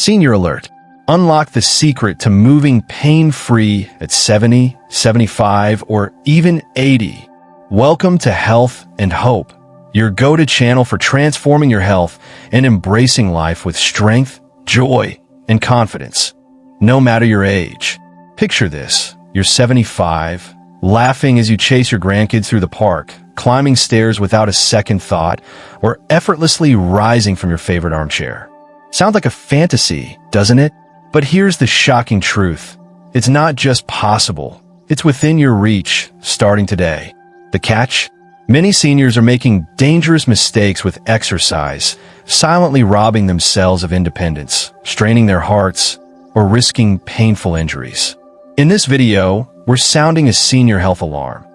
Senior alert. Unlock the secret to moving pain-free at 70, 75, or even 80. Welcome to Health and Hope, your go-to channel for transforming your health and embracing life with strength, joy, and confidence, no matter your age. Picture this. You're 75, laughing as you chase your grandkids through the park, climbing stairs without a second thought, or effortlessly rising from your favorite armchair. Sounds like a fantasy, doesn't it? But here's the shocking truth. It's not just possible. It's within your reach, starting today. The catch? Many seniors are making dangerous mistakes with exercise, silently robbing themselves of independence, straining their hearts, or risking painful injuries. In this video, we're sounding a senior health alarm.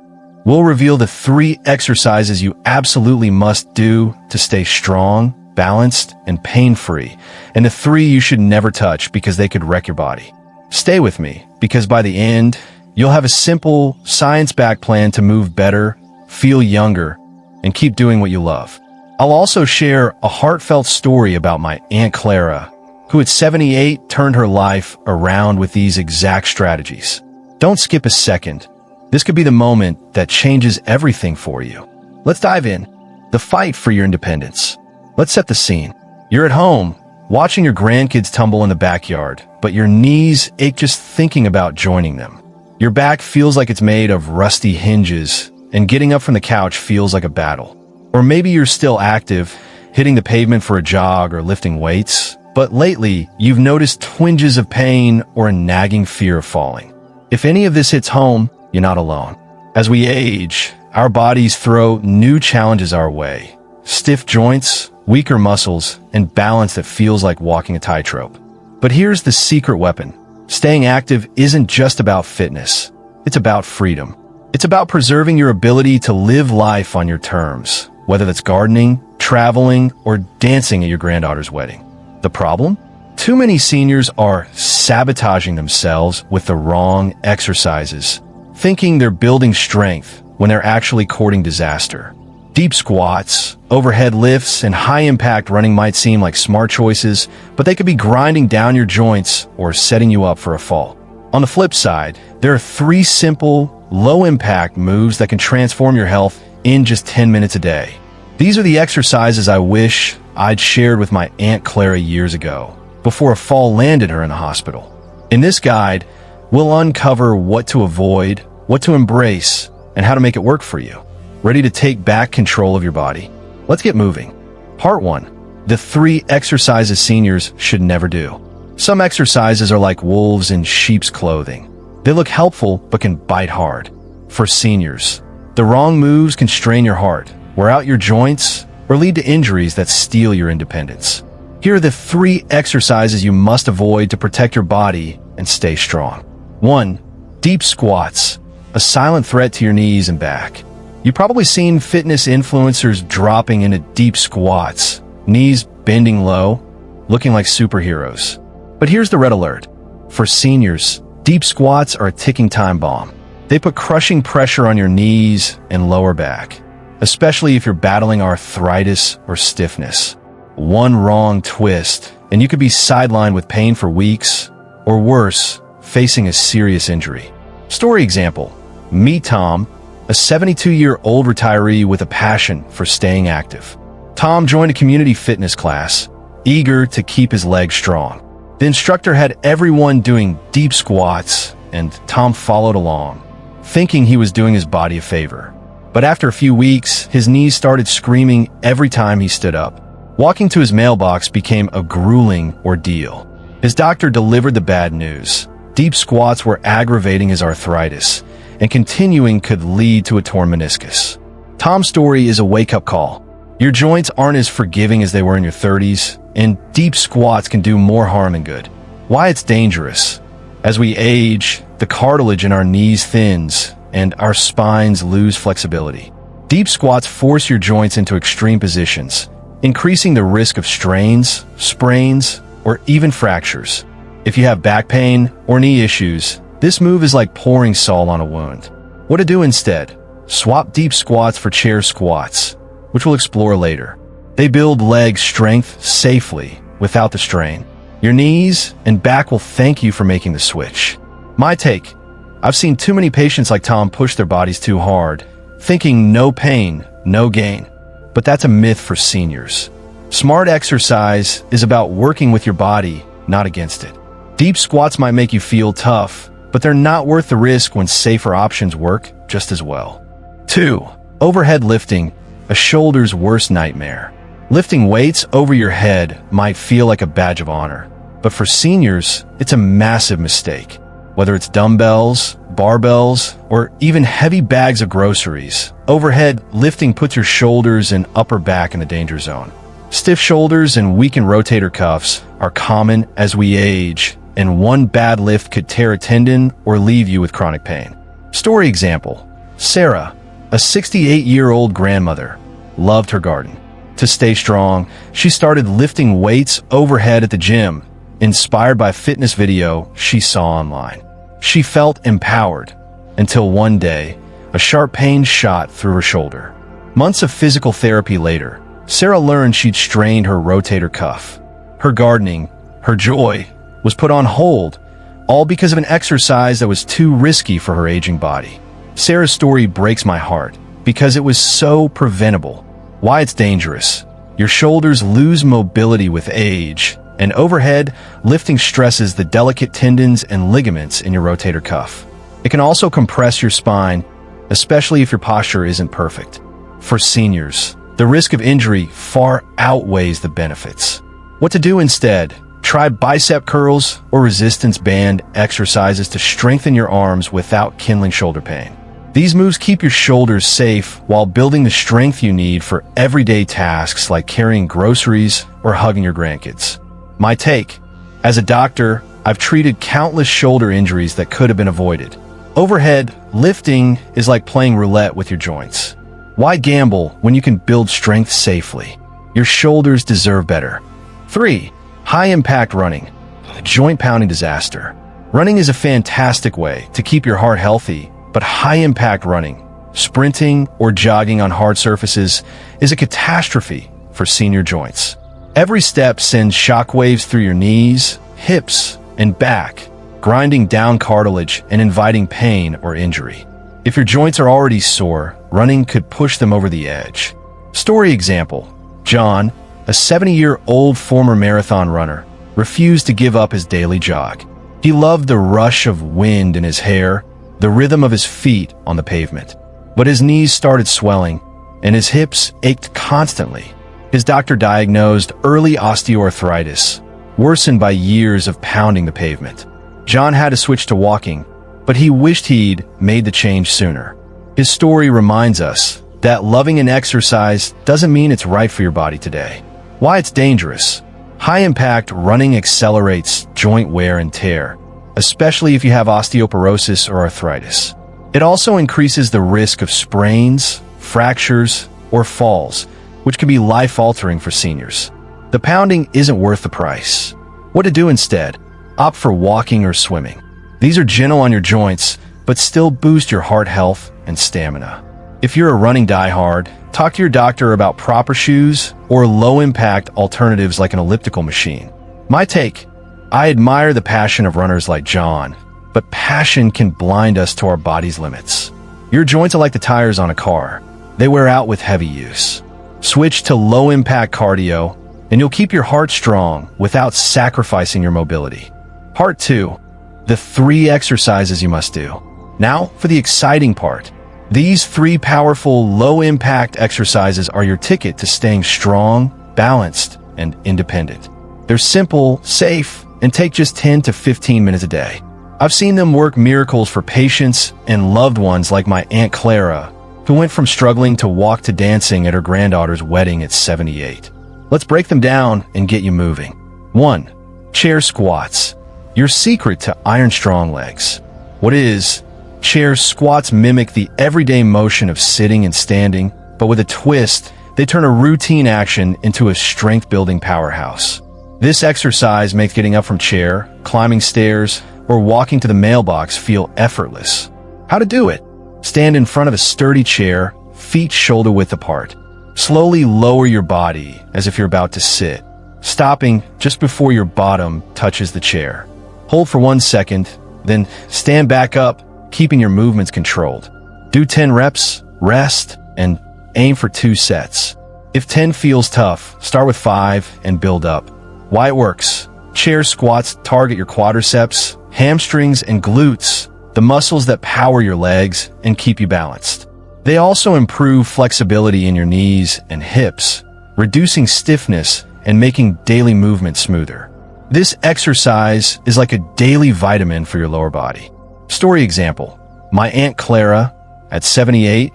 We'll reveal the 3 exercises you absolutely must do to stay strong, balanced, and pain-free, and the 3 you should never touch because they could wreck your body. Stay with me, because by the end, you'll have a simple, science-backed plan to move better, feel younger, and keep doing what you love. I'll also share a heartfelt story about my Aunt Clara, who at 78 turned her life around with these exact strategies. Don't skip a second. This could be the moment that changes everything for you. Let's dive in. The fight for your independence. Let's set the scene. You're at home, watching your grandkids tumble in the backyard, but your knees ache just thinking about joining them. Your back feels like it's made of rusty hinges, and getting up from the couch feels like a battle. Or maybe you're still active, hitting the pavement for a jog or lifting weights, but lately you've noticed twinges of pain or a nagging fear of falling. If any of this hits home, you're not alone. As we age, our bodies throw new challenges our way. Stiff joints, weaker muscles, and balance that feels like walking a tightrope. But here's the secret weapon. Staying active isn't just about fitness. It's about freedom. It's about preserving your ability to live life on your terms, whether that's gardening, traveling, or dancing at your granddaughter's wedding. The problem? Too many seniors are sabotaging themselves with the wrong exercises, thinking they're building strength when they're actually courting disaster. Deep squats, overhead lifts, and high-impact running might seem like smart choices, but they could be grinding down your joints or setting you up for a fall. On the flip side, there are 3 simple, low-impact moves that can transform your health in just 10 minutes a day. These are the exercises I wish I'd shared with my Aunt Clara years ago, before a fall landed her in the hospital. In this guide, we'll uncover what to avoid, what to embrace, and how to make it work for you. Ready to take back control of your body? Let's get moving. Part 1. The 3 exercises seniors should never do. Some exercises are like wolves in sheep's clothing. They look helpful but can bite hard. For seniors, the wrong moves can strain your heart, wear out your joints, or lead to injuries that steal your independence. Here are the 3 exercises you must avoid to protect your body and stay strong. 1. Deep squats, a silent threat to your knees and back. You've probably seen fitness influencers dropping into deep squats, knees bending low, looking like superheroes. But here's the red alert. For seniors, deep squats are a ticking time bomb. They put crushing pressure on your knees and lower back, especially if you're battling arthritis or stiffness. One wrong twist, and you could be sidelined with pain for weeks, or worse, facing a serious injury. Story example. Meet Tom, a 72-year-old retiree with a passion for staying active. Tom joined a community fitness class, eager to keep his legs strong. The instructor had everyone doing deep squats, and Tom followed along, thinking he was doing his body a favor. But after a few weeks, his knees started screaming every time he stood up. Walking to his mailbox became a grueling ordeal. His doctor delivered the bad news. Deep squats were aggravating his arthritis, and continuing could lead to a torn meniscus. Tom's story is a wake-up call. Your joints aren't as forgiving as they were in your 30s, and deep squats can do more harm than good. Why it's dangerous? As we age, the cartilage in our knees thins, and our spines lose flexibility. Deep squats force your joints into extreme positions, increasing the risk of strains, sprains, or even fractures. If you have back pain or knee issues, this move is like pouring salt on a wound. What to do instead? Swap deep squats for chair squats, which we'll explore later. They build leg strength safely, without the strain. Your knees and back will thank you for making the switch. My take: I've seen too many patients like Tom push their bodies too hard, thinking no pain, no gain. But that's a myth for seniors. Smart exercise is about working with your body, not against it. Deep squats might make you feel tough, but they're not worth the risk when safer options work just as well. 2. Overhead lifting, a shoulder's worst nightmare. Lifting weights over your head might feel like a badge of honor, but for seniors, it's a massive mistake. Whether it's dumbbells, barbells, or even heavy bags of groceries, overhead lifting puts your shoulders and upper back in the danger zone. Stiff shoulders and weakened rotator cuffs are common as we age, and one bad lift could tear a tendon or leave you with chronic pain. Story example: Sarah, a 68-year-old grandmother, loved her garden. To stay strong, she started lifting weights overhead at the gym, inspired by a fitness video she saw online. She felt empowered until one day, a sharp pain shot through her shoulder. Months of physical therapy later, Sarah learned she'd strained her rotator cuff. Her gardening, her joy, was put on hold, all because of an exercise that was too risky for her aging body. Sarah's story breaks my heart because it was so preventable. Why it's dangerous: your shoulders lose mobility with age, and overhead lifting stresses the delicate tendons and ligaments in your rotator cuff. It can also compress your spine, especially if your posture isn't perfect. For seniors, the risk of injury far outweighs the benefits. What to do instead? Try bicep curls or resistance band exercises to strengthen your arms without kindling shoulder pain. These moves keep your shoulders safe while building the strength you need for everyday tasks like carrying groceries or hugging your grandkids. My take: as a doctor, I've treated countless shoulder injuries that could have been avoided. Overhead lifting is like playing roulette with your joints. Why gamble when you can build strength safely? Your shoulders deserve better. 3. High-impact running, a joint-pounding disaster. Running is a fantastic way to keep your heart healthy, but high-impact running, sprinting or jogging on hard surfaces, is a catastrophe for senior joints. Every step sends shockwaves through your knees, hips, and back, grinding down cartilage and inviting pain or injury. If your joints are already sore, running could push them over the edge. Story example: John, a 70-year-old former marathon runner, refused to give up his daily jog. He loved the rush of wind in his hair, the rhythm of his feet on the pavement. But his knees started swelling, and his hips ached constantly. His doctor diagnosed early osteoarthritis, worsened by years of pounding the pavement. John had to switch to walking, but he wished he'd made the change sooner. His story reminds us that loving an exercise doesn't mean it's right for your body today. Why it's dangerous: high-impact running accelerates joint wear and tear, especially if you have osteoporosis or arthritis. It also increases the risk of sprains, fractures, or falls, which can be life-altering for seniors. The pounding isn't worth the price. What to do instead? Opt for walking or swimming. These are gentle on your joints, but still boost your heart health and stamina. If you're a running diehard, talk to your doctor about proper shoes or low-impact alternatives like an elliptical machine. My take: I admire the passion of runners like John, but passion can blind us to our body's limits. Your joints are like the tires on a car. They wear out with heavy use. Switch to low-impact cardio, and you'll keep your heart strong without sacrificing your mobility. Part 2. The 3 exercises you must do. Now for the exciting part. These 3 powerful, low-impact exercises are your ticket to staying strong, balanced, and independent. They're simple, safe, and take just 10 to 15 minutes a day. I've seen them work miracles for patients and loved ones like my Aunt Clara, who went from struggling to walk to dancing at her granddaughter's wedding at 78. Let's break them down and get you moving. 1. Chair squats. Your secret to iron-strong legs. What is? Chair squats mimic the everyday motion of sitting and standing, but with a twist, they turn a routine action into a strength-building powerhouse. This exercise makes getting up from chair, climbing stairs, or walking to the mailbox feel effortless. How to do it? Stand in front of a sturdy chair, feet shoulder-width apart. Slowly lower your body as if you're about to sit. stopping just before your bottom touches the chair. Hold for 1 second, then stand back up, keeping your movements controlled. Do 10 reps, rest, and aim for 2 sets. If 10 feels tough, start with 5 and build up. Why it works. Chair squats target your quadriceps, hamstrings, and glutes, the muscles that power your legs and keep you balanced. They also improve flexibility in your knees and hips, reducing stiffness and making daily movement smoother. This exercise is like a daily vitamin for your lower body. Story example. My Aunt Clara, at 78,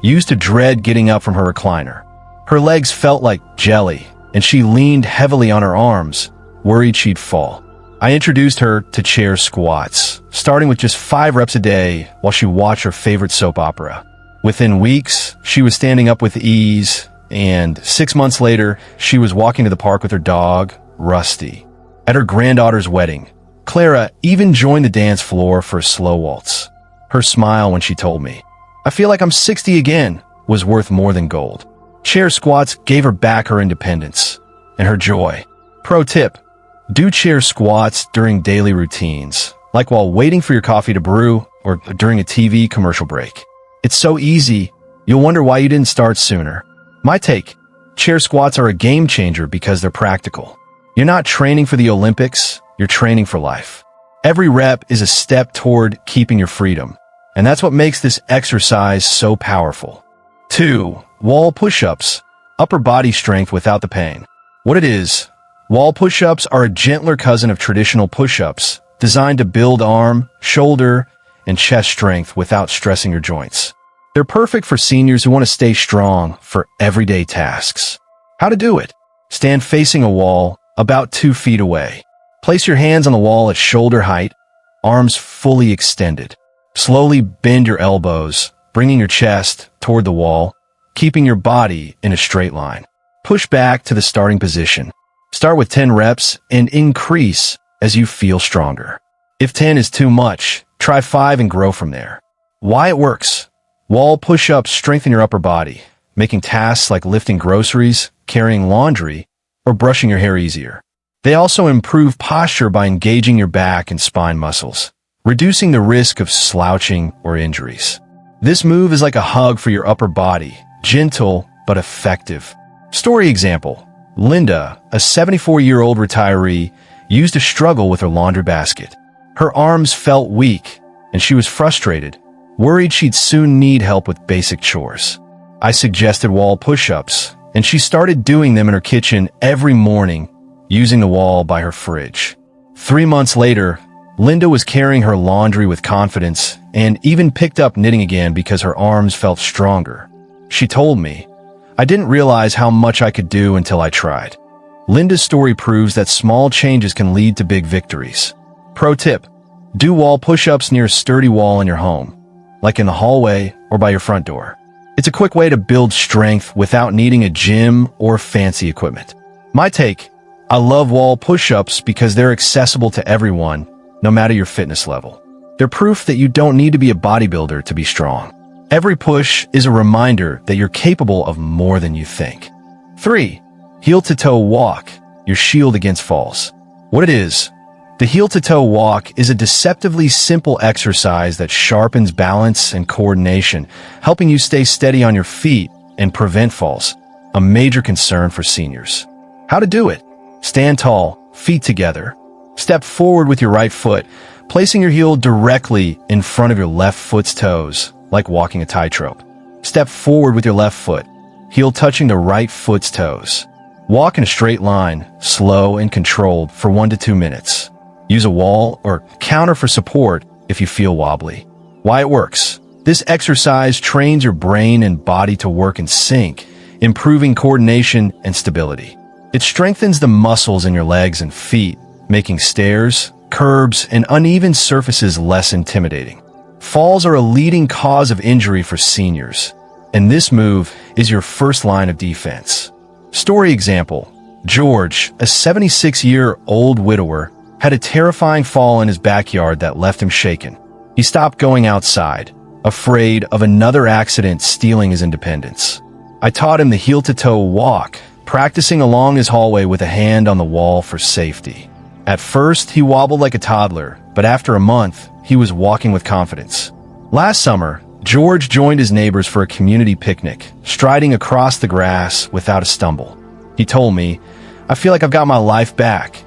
used to dread getting up from her recliner. Her legs felt like jelly, and she leaned heavily on her arms, worried she'd fall. I introduced her to chair squats, starting with just 5 reps a day while she watched her favorite soap opera. Within weeks, she was standing up with ease, and 6 months later, she was walking to the park with her dog, Rusty. At her granddaughter's wedding, Clara even joined the dance floor for a slow waltz. Her smile when she told me, "I feel like I'm 60 again," was worth more than gold. Chair squats gave her back her independence and her joy. Pro tip: do chair squats during daily routines, like while waiting for your coffee to brew or during a TV commercial break. It's so easy, you'll wonder why you didn't start sooner. My take: chair squats are a game changer because they're practical. You're not training for the Olympics, you're training for life. Every rep is a step toward keeping your freedom, and that's what makes this exercise so powerful. 2. Wall push-ups. Upper body strength without the pain. What it is: wall push-ups are a gentler cousin of traditional push-ups, designed to build arm, shoulder, and chest strength without stressing your joints. They're perfect for seniors who want to stay strong for everyday tasks. How to do it: stand facing a wall, about 2 feet away. Place your hands on the wall at shoulder height, arms fully extended. Slowly bend your elbows, bringing your chest toward the wall, keeping your body in a straight line. Push back to the starting position. Start with 10 reps and increase as you feel stronger. If 10 is too much, try 5 and grow from there. Why it works: wall push-ups strengthen your upper body, making tasks like lifting groceries, carrying laundry, or brushing your hair easier. They also improve posture by engaging your back and spine muscles, reducing the risk of slouching or injuries. This move is like a hug for your upper body, gentle but effective. Story example. Linda, a 74-year-old retiree, used to struggle with her laundry basket. Her arms felt weak, and she was frustrated, worried she'd soon need help with basic chores. I suggested wall push-ups, and she started doing them in her kitchen every morning, using the wall by her fridge. 3 months later, Linda was carrying her laundry with confidence and even picked up knitting again because her arms felt stronger. She told me, "I didn't realize how much I could do until I tried." Linda's story proves that small changes can lead to big victories. Pro tip: do wall push-ups near a sturdy wall in your home, like in the hallway or by your front door. It's a quick way to build strength without needing a gym or fancy equipment. My take: I love wall push-ups because they're accessible to everyone, no matter your fitness level. They're proof that you don't need to be a bodybuilder to be strong. Every push is a reminder that you're capable of more than you think. 3. Heel-to-toe walk, your shield against falls. What it is: the heel-to-toe walk is a deceptively simple exercise that sharpens balance and coordination, helping you stay steady on your feet and prevent falls, a major concern for seniors. How to do it: stand tall, feet together. Step forward with your right foot, placing your heel directly in front of your left foot's toes, like walking a tightrope. Step forward with your left foot, heel touching the right foot's toes. Walk in a straight line, slow and controlled for 1 to 2 minutes. Use a wall or counter for support if you feel wobbly. Why it works: this exercise trains your brain and body to work in sync, improving coordination and stability. It strengthens the muscles in your legs and feet, making stairs, curbs, and uneven surfaces less intimidating. Falls are a leading cause of injury for seniors, and this move is your first line of defense. Story example. George, a 76-year-old widower, had a terrifying fall in his backyard that left him shaken. He stopped going outside, afraid of another accident stealing his independence. I taught him the heel-to-toe walk, practicing along his hallway with a hand on the wall for safety. At first, he wobbled like a toddler, but after a month, he was walking with confidence. Last summer, George joined his neighbors for a community picnic, striding across the grass without a stumble. He told me, "I feel like I've got my life back."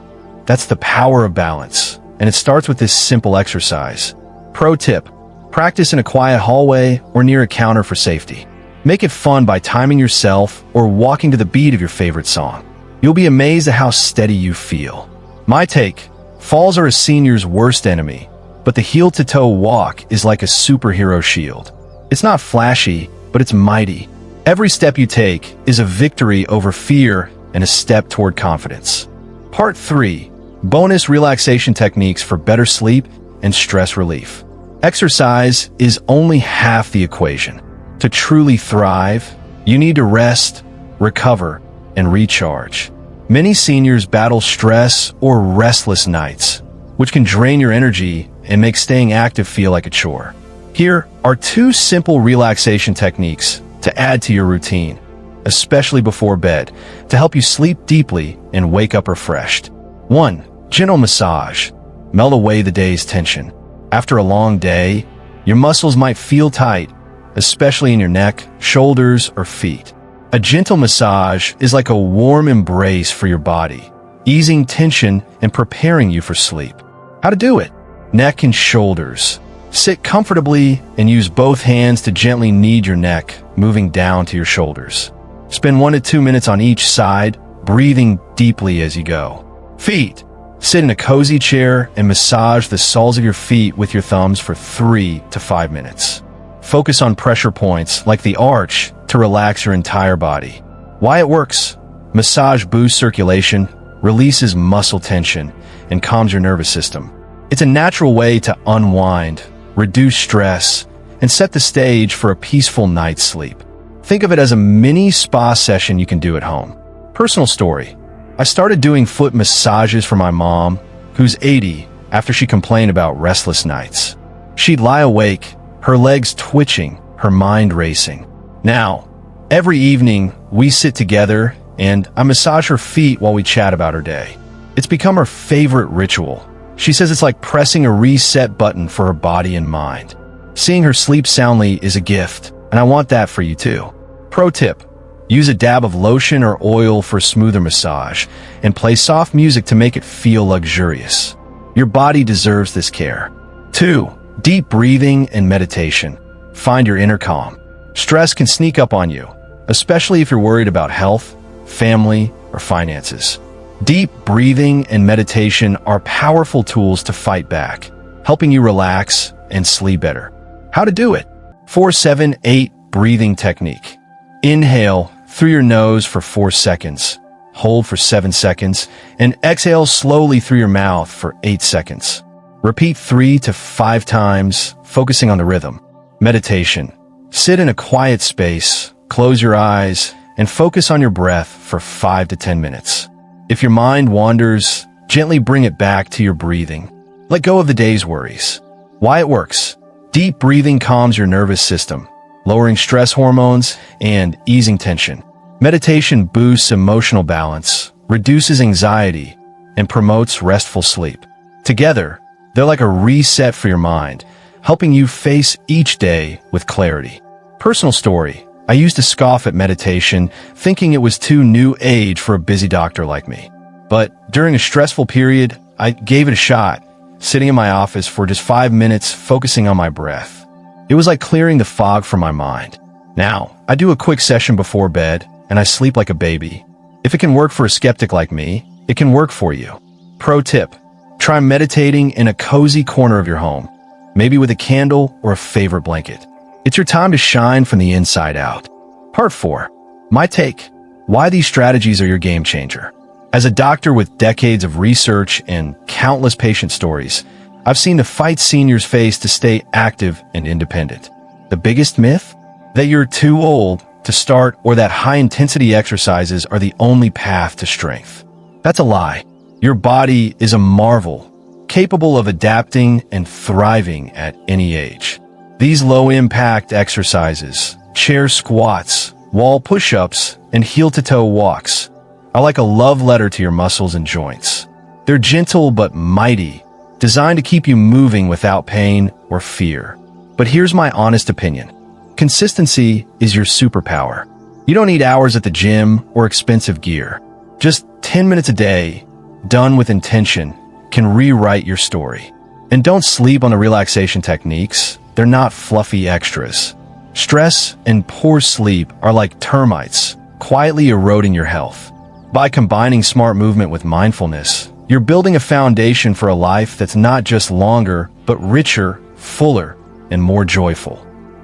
That's the power of balance, and it starts with this simple exercise. Pro tip: practice in a quiet hallway or near a counter for safety. Make it fun by timing yourself or walking to the beat of your favorite song. You'll be amazed at how steady you feel. My take: falls are a senior's worst enemy, but the heel-to-toe walk is like a superhero shield. It's not flashy, but it's mighty. Every step you take is a victory over fear and a step toward confidence. Part 3. Bonus relaxation techniques for better sleep and stress relief. Exercise is only half the equation. To truly thrive, you need to rest, recover, and recharge. Many seniors battle stress or restless nights, which can drain your energy and make staying active feel like a chore. Here are 2 simple relaxation techniques to add to your routine, especially before bed, to help you sleep deeply and wake up refreshed. 1. Gentle massage. Melt away the day's tension. After a long day, your muscles might feel tight, especially in your neck, shoulders, or feet. A gentle massage is like a warm embrace for your body, easing tension and preparing you for sleep. How to do it? Neck and shoulders. Sit comfortably and use both hands to gently knead your neck, moving down to your shoulders. Spend 1 to 2 minutes on each side, breathing deeply as you go. Feet. Sit in a cozy chair and massage the soles of your feet with your thumbs for 3 to 5 minutes. Focus on pressure points like the arch to relax your entire body. Why it works? Massage boosts circulation, releases muscle tension, and calms your nervous system. It's a natural way to unwind, reduce stress, and set the stage for a peaceful night's sleep. Think of it as a mini spa session you can do at home. Personal story: I started doing foot massages for my mom, who's 80, after she complained about restless nights. She'd lie awake, her legs twitching, her mind racing. Now, every evening, we sit together and I massage her feet while we chat about her day. It's become her favorite ritual. She says it's like pressing a reset button for her body and mind. Seeing her sleep soundly is a gift, and I want that for you too. Pro tip: use a dab of lotion or oil for a smoother massage, and play soft music to make it feel luxurious. Your body deserves this care. 2. Deep breathing and meditation. Find your inner calm. Stress can sneak up on you, especially if you're worried about health, family, or finances. Deep breathing and meditation are powerful tools to fight back, helping you relax and sleep better. How to do it? 4-7-8 breathing technique. Inhale through your nose for 4 seconds, hold for 7 seconds, and exhale slowly through your mouth for 8 seconds. Repeat 3 to 5 times, focusing on the rhythm. Meditation. Sit in a quiet space, close your eyes, and focus on your breath for 5 to 10 minutes. If your mind wanders, gently bring it back to your breathing. Let go of the day's worries. Why it works? Deep breathing calms your nervous system, lowering stress hormones and easing tension. Meditation boosts emotional balance, reduces anxiety, and promotes restful sleep. Together, they're like a reset for your mind, helping you face each day with clarity. Personal story: I used to scoff at meditation, thinking it was too new age for a busy doctor like me. But during a stressful period, I gave it a shot, sitting in my office for just 5 minutes, focusing on my breath. It was like clearing the fog from my mind. Now, I do a quick session before bed, and I sleep like a baby. If it can work for a skeptic like me, it can work for you. Pro tip: try meditating in a cozy corner of your home, maybe with a candle or a favorite blanket. It's your time to shine from the inside out. Part 4. My take: why these strategies are your game changer. As a doctor with decades of research and countless patient stories, I've seen the fight seniors face to stay active and independent. The biggest myth? That you're too old to start or that high-intensity exercises are the only path to strength. That's a lie. Your body is a marvel, capable of adapting and thriving at any age. These low-impact exercises, chair squats, wall push-ups, and heel-to-toe walks are like a love letter to your muscles and joints. They're gentle but mighty, designed to keep you moving without pain or fear. But here's my honest opinion. Consistency is your superpower. You don't need hours at the gym or expensive gear. Just 10 minutes a day, done with intention, can rewrite your story. And don't sleep on the relaxation techniques. They're not fluffy extras. Stress and poor sleep are like termites, quietly eroding your health. By combining smart movement with mindfulness, you're building a foundation for a life that's not just longer, but richer, fuller, and more joyful.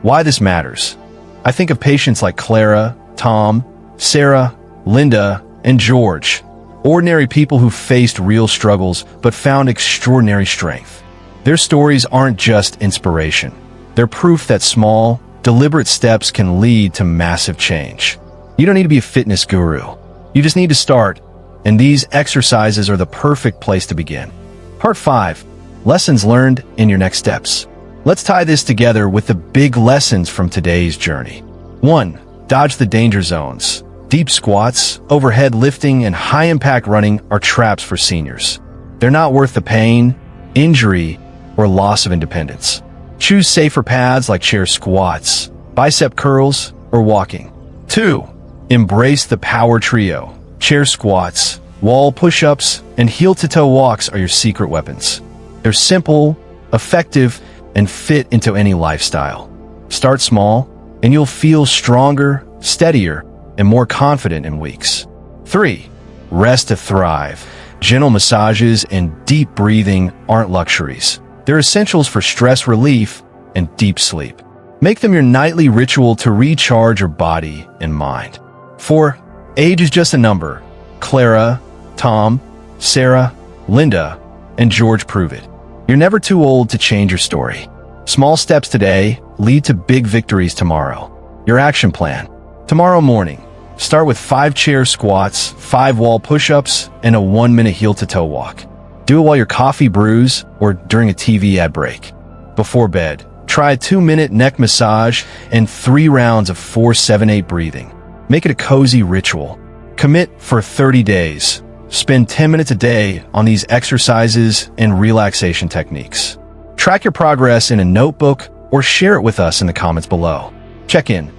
Why this matters? I think of patients like Clara, Tom, Sarah, Linda, and George. Ordinary people who faced real struggles but found extraordinary strength. Their stories aren't just inspiration. They're proof that small, deliberate steps can lead to massive change. You don't need to be a fitness guru. You just need to start, and these exercises are the perfect place to begin. Part 5. Lessons learned in your next steps. Let's tie this together with the big lessons from today's journey. 1. Dodge the danger zones. Deep squats, overhead lifting, and high-impact running are traps for seniors. They're not worth the pain, injury, or loss of independence. Choose safer paths like chair squats, bicep curls, or walking. 2. Embrace the power trio. Chair squats, wall push-ups, and heel-to-toe walks are your secret weapons. They're simple, effective, and fit into any lifestyle. Start small, and you'll feel stronger, steadier, and more confident in weeks. 3. Rest to thrive. Gentle massages and deep breathing aren't luxuries. They're essentials for stress relief and deep sleep. Make them your nightly ritual to recharge your body and mind. 4. Age is just a number. Clara, Tom, Sarah, Linda, and George prove it. You're never too old to change your story. Small steps today lead to big victories tomorrow. Your action plan. Tomorrow morning, start with 5 chair squats, 5 wall push-ups, and a 1-minute heel-to-toe walk. Do it while your coffee brews or during a TV ad break. Before bed, try a 2-minute neck massage and 3 rounds of 4-7-8 breathing. Make it a cozy ritual. Commit for 30 days. Spend 10 minutes a day on these exercises and relaxation techniques. Track your progress in a notebook or share it with us in the comments below. Check in.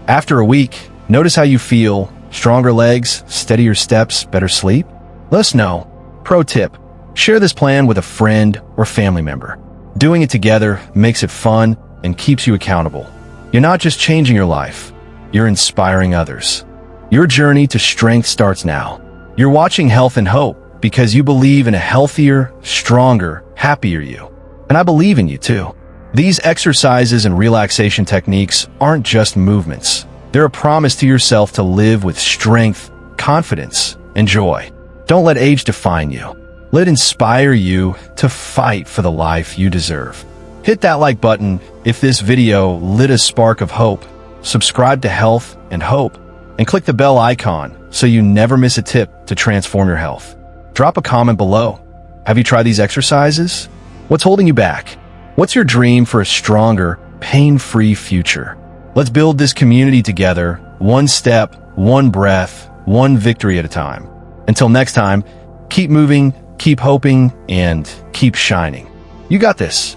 After a week, notice how you feel. Stronger legs, steadier steps, better sleep? Let us know. Pro tip: share this plan with a friend or family member. Doing it together makes it fun and keeps you accountable. You're not just changing your life, you're inspiring others. Your journey to strength starts now. You're watching Health and Hope because you believe in a healthier, stronger, happier you. And I believe in you too. These exercises and relaxation techniques aren't just movements. They're a promise to yourself to live with strength, confidence, and joy. Don't let age define you. Let it inspire you to fight for the life you deserve. Hit that like button if this video lit a spark of hope. Subscribe to Health and Hope and click the bell icon so you never miss a tip to transform your health. Drop a comment below. Have you tried these exercises? What's holding you back? What's your dream for a stronger, pain-free future? Let's build this community together, one step, one breath, one victory at a time. Until next time, keep moving, keep hoping, and keep shining. You got this.